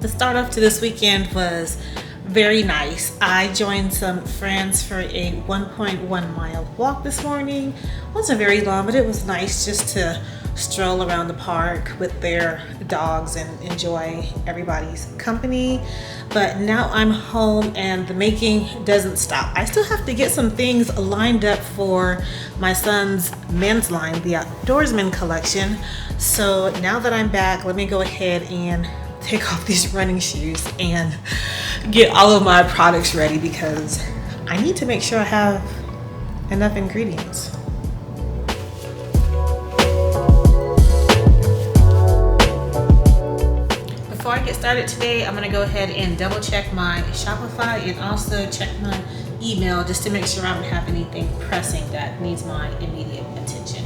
The start off to this weekend was very nice. I joined some friends for a 1.1 mile walk this morning. It wasn't very long, but it was nice just to stroll around the park with their dogs and enjoy everybody's company. But now I'm home and the making doesn't stop. I still have to get some things lined up for my son's men's line, the Outdoorsman collection. So now that I'm back, let me go ahead and take off these running shoes and get all of my products ready because I need to make sure I have enough ingredients. Before I get started today, I'm gonna go ahead and double check my Shopify and also check my email just to make sure I don't have anything pressing that needs my immediate attention.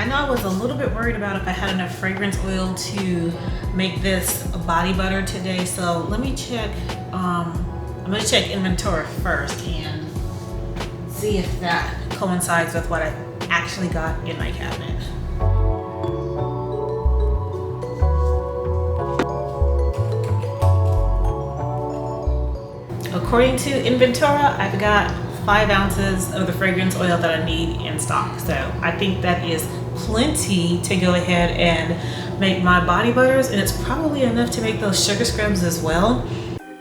I was a little bit worried about if I had enough fragrance oil to make this body butter today, so let me check. I'm gonna check inventory first and see if that coincides with what I actually got in my cabinet. According to inventory, I've got 5 ounces of the fragrance oil that I need in stock, so I think that is plenty to go ahead and make my body butters, and it's probably enough to make those sugar scrubs as well.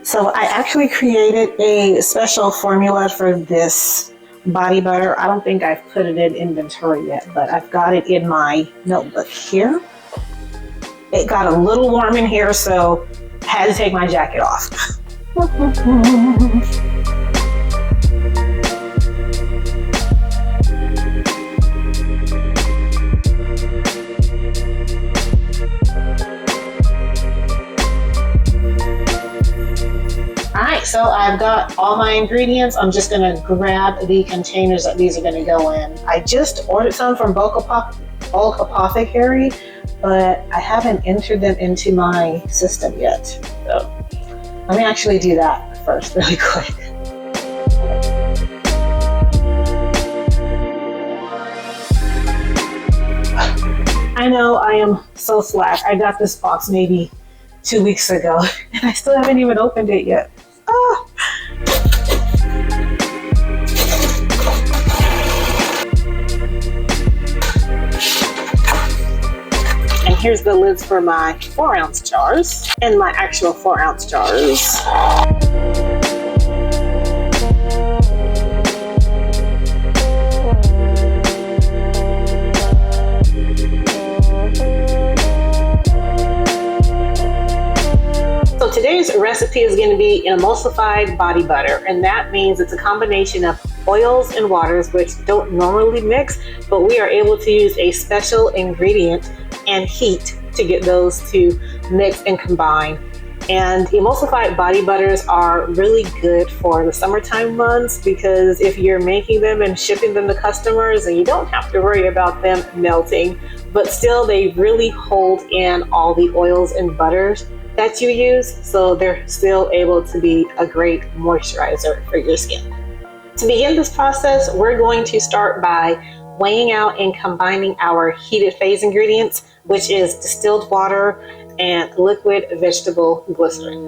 So I actually created a special formula for this body butter. I don't think I've put it in inventory yet, but I've got it in my notebook here. It got a little warm in here, so I had to take my jacket off. So I've got all my ingredients. I'm just gonna grab the containers that these are gonna go in. I just ordered some from Bulk Apothecary, but I haven't entered them into my system yet. So let me actually do that first really quick. I know I am so slack. I got this box maybe 2 weeks ago and I still haven't even opened it yet. Ah. And here's the lids for my 4-ounce jars and my actual 4-ounce jars. Today's recipe is going to be an emulsified body butter, and that means it's a combination of oils and waters which don't normally mix, but we are able to use a special ingredient and heat to get those to mix and combine. And emulsified body butters are really good for the summertime months because if you're making them and shipping them to customers, and you don't have to worry about them melting, but still they really hold in all the oils and butters that you use, so they're still able to be a great moisturizer for your skin. To begin this process, we're going to start by weighing out and combining our heated phase ingredients, which is distilled water and liquid vegetable glycerin.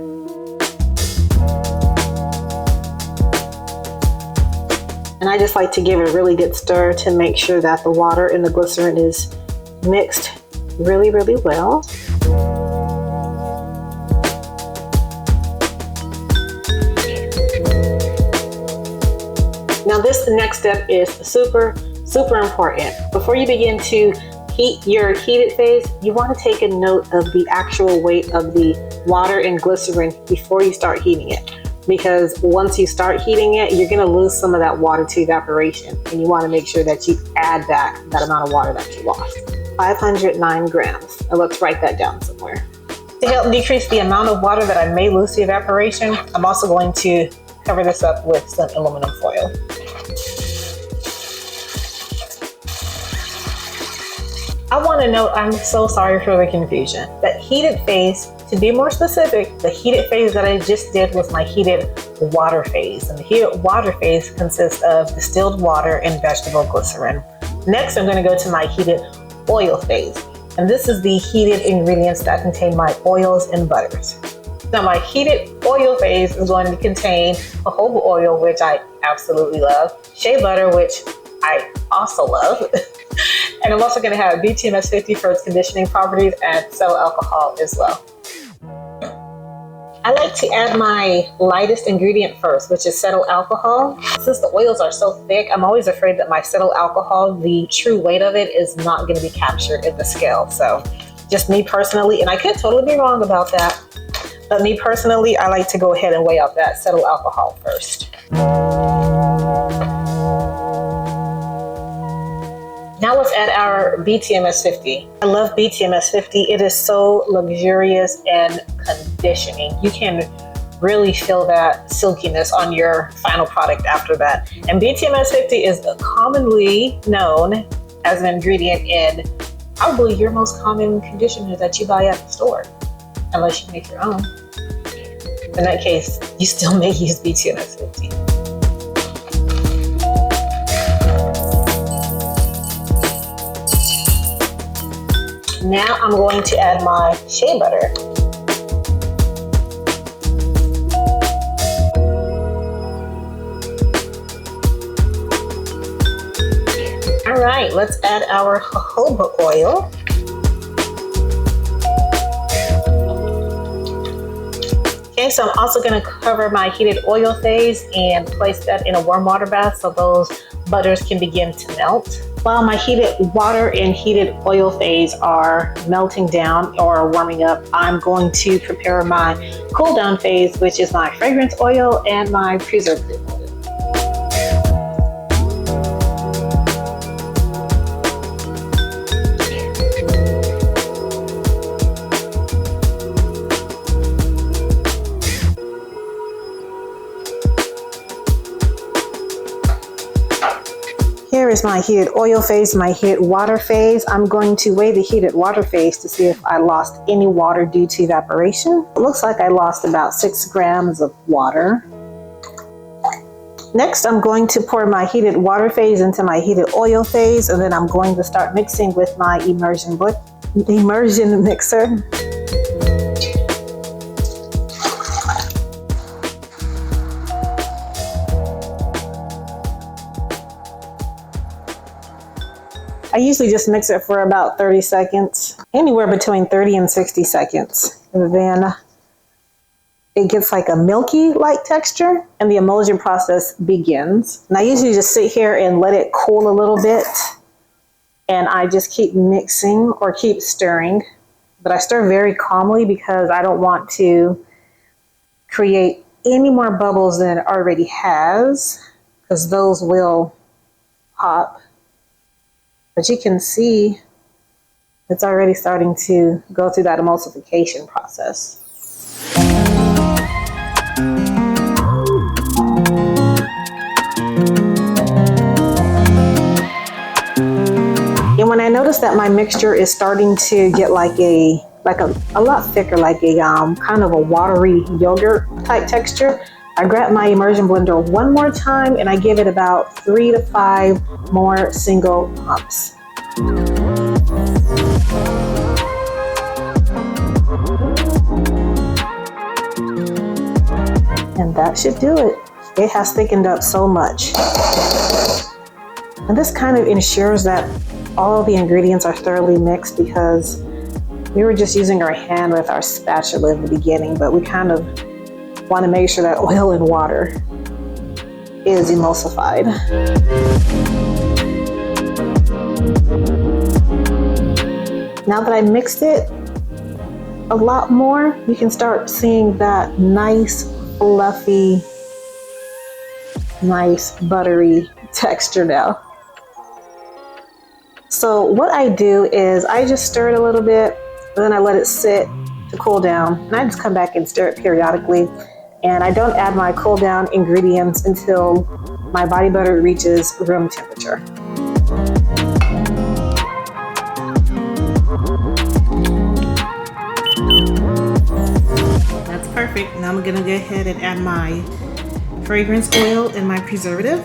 And I just like to give it a really good stir to make sure that the water and the glycerin is mixed really, really well. Now this next step is super important. Before you begin to heat your heated phase, you want to take a note of the actual weight of the water and glycerin before you start heating it. Because once you start heating it, you're going to lose some of that water to evaporation. And you want to make sure that you add back that amount of water that you lost. 509 grams. Now let's write that down somewhere. To help decrease the amount of water that I may lose to evaporation, I'm also going to cover this up with some aluminum foil. I want to note, I'm so sorry for the confusion. That heated phase, to be more specific, the heated phase that I just did was my heated water phase. And the heated water phase consists of distilled water and vegetable glycerin. Next, I'm going to go to my heated oil phase. And this is the heated ingredients that contain my oils and butters. Now, my heated oil phase is going to contain jojoba oil, which I absolutely love, shea butter, which I also love, and I'm also going to have BTMS 50 for its conditioning properties and cetyl alcohol as well. I like to add my lightest ingredient first, which is cetyl alcohol. Since the oils are so thick, I'm always afraid that my cetyl alcohol, the true weight of it, is not going to be captured in the scale. So just me personally, and I could totally be wrong about that, but me personally, I like to go ahead and weigh out that cetyl alcohol first. Now let's add our BTMS 50. I love BTMS 50. It is so luxurious and conditioning. You can really feel that silkiness on your final product after that. And BTMS 50 is commonly known as an ingredient in probably your most common conditioner that you buy at the store, unless you make your own. In that case, you still may use BTMS 50. Now I'm going to add my shea butter. All right, let's add our jojoba oil. Okay, so I'm also going to cover my heated oil phase and place that in a warm water bath so those butters can begin to melt. While my heated water and heated oil phase are melting down or warming up, I'm going to prepare my cool down phase, which is my fragrance oil and my preservative oil. Here is my heated oil phase, my heated water phase. I'm going to weigh the heated water phase to see if I lost any water due to evaporation. It looks like I lost about 6 grams of water. Next, I'm going to pour my heated water phase into my heated oil phase, and then I'm going to start mixing with my immersion mixer. I usually just mix it for about 30 seconds, anywhere between 30 and 60 seconds. And then it gets like a milky-like texture and the emulsion process begins. And I usually just sit here and let it cool a little bit. And I just keep mixing or keep stirring. But I stir very calmly because I don't want to create any more bubbles than it already has, because those will pop. But you can see it's already starting to go through that emulsification process. And when I notice that my mixture is starting to get like a lot thicker, like a kind of a watery yogurt type texture, I grab my immersion blender one more time and I give it about 3 to 5 more single pumps. And that should do it. It has thickened up so much. And this kind of ensures that all the ingredients are thoroughly mixed, because we were just using our hand with our spatula in the beginning, but we kind of want to make sure that oil and water is emulsified. Now that I mixed it a lot more, you can start seeing that nice, fluffy, nice, buttery texture now. So what I do is I just stir it a little bit, and then I let it sit to cool down, and I just come back and stir it periodically. And I don't add my cool down ingredients until my body butter reaches room temperature. That's perfect. Now I'm gonna go ahead and add my fragrance oil in my preservative.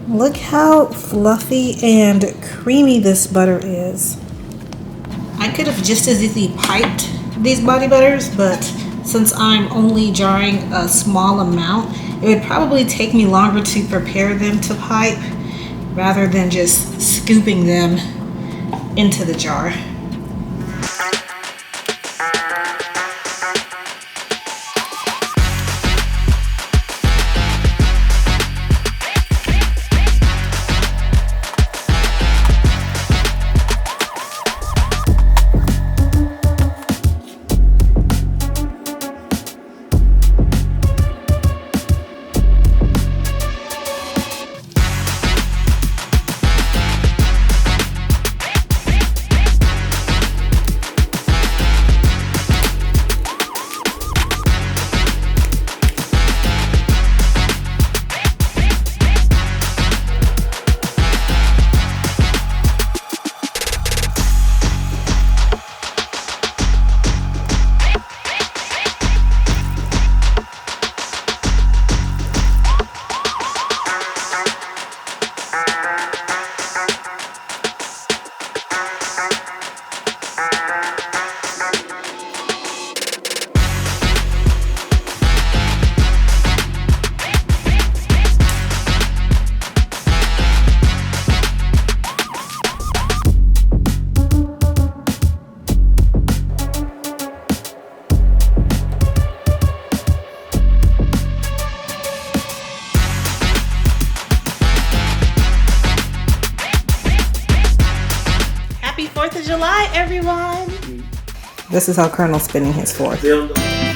Look how fluffy and creamy this butter is. I could have just as easily piped these body butters, but since I'm only jarring a small amount, it would probably take me longer to prepare them to pipe rather than just scooping them into the jar. Happy 4th of July, everyone! This is how Colonel's spending his 4th.